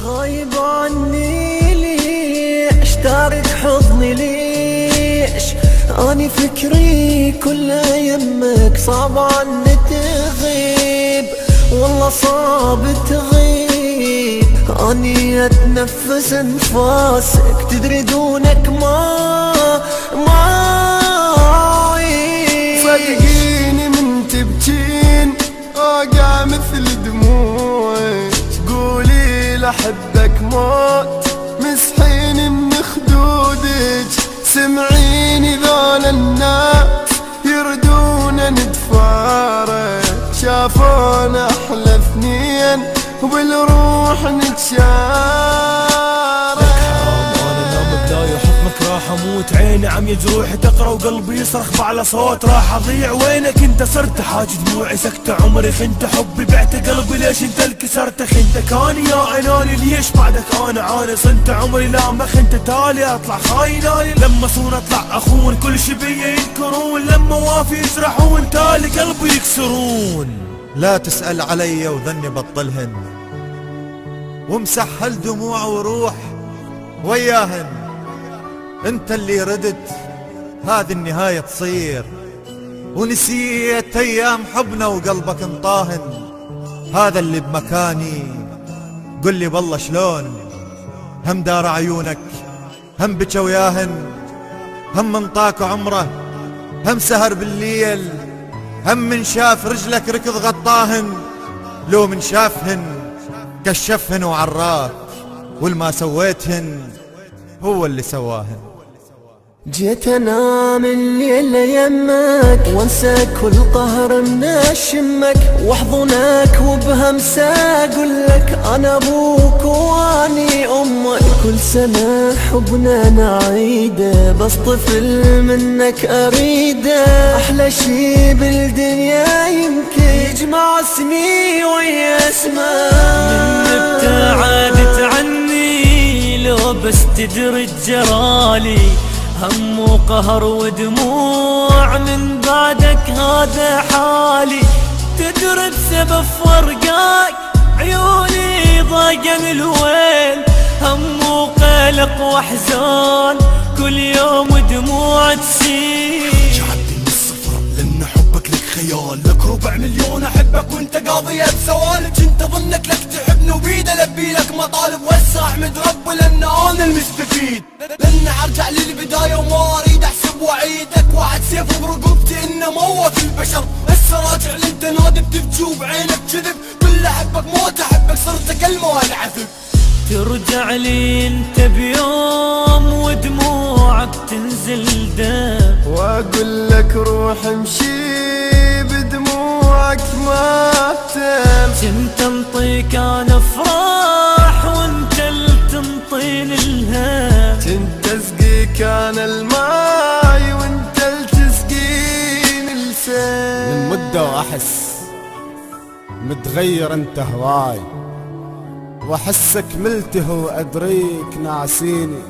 غايب عني ليش؟ تارك حضني ليش؟ اني فكري كله يمك، صعب عني تغيب، والله صعب تغيب. اني اتنفس انفاسك، تدري دونك ما أعيش. صدقيني من تبكين اوقع مثل دموعك، تقولي لحبك موت مسحيني من خدودك. سمعيني ذول الناس يردون نتفارق، شافونا احلى اثنين وبالروح نتشارك. انا نام بلاي حكمك راح اموت، عيني عم يجروحي تقرا وقلبي يصرخ بعلى صوت. راح اضيع وينك انت؟ صرت حاج دموعي سكت، عمري خنت حبي بعت قلبي، ليش انت الكسرت؟ خنتك اني يا اناني، ليش بعدك انا عاني؟ صنت عمري لا ما خنت تالي، اطلع خايناني لما صون اطلع اخون. كل شي بيا ينكرون، لما وافي يجرحون تالي قلبي يكسرون. لا تسأل علي وذني بطلهن، ومسحل دموع وروح وياهن. انت اللي ردت هذه النهاية تصير، ونسيت ايام حبنا وقلبك انطاهن. هذا اللي بمكاني قل لي بالله شلون، هم دار عيونك هم بكى وياهن، هم انطاك عمره هم سهر بالليل، هم من شاف رجلك ركض غطاهن. لو من شافهن كشفهن وعراك، والما سويتهن هو اللي سواهن. جيت انام الليل يمك، وانسى كل قهر من اشمك، واحضنك وبهمسة اقولك انا ابوك واني امك. كل سنة حبنا نعيده، بس طفل منك اريده. احلى شي بالدنيا يمكن يجمع اسمي ويا اسمك. من ابتعدت عني لو بس تدري جرالي، هم وقهر ودموع من بعدك هذا حالي. تدري بسبب فرقاك عيوني ضاقن الويل، هم وقلق واحزان كل يوم دموع تسيل. جعلتني من الصفر لان حبك لك خيال، لك 4,000,000 احبك وانت قاضية بسوالك. انت ظنك لك تحبني وبيده لبي لك مطالب، وهسه احمد ربي لان انا المستفيد. لان ارجع للبداية وما اريد احسب واعيدك، واحد سيف برقبتي انه موت البشر. هسه راجع لانت نادب تبكي وبعينك كذب، كل احبك موت احبك صرت كلمة والعذب. ترجع لي انت بيوم ودموعك تنزل دم، واقول لك روح امشي بدموعك ما تم. كنت انطيك انا افراح وانت اللي تنطيني الهم، كنت اسقيك انا الماي وانت اللي تسقيني اللسان. من مدة واحس متغير انت هواي، واحسك ملته وادريك ناسيني.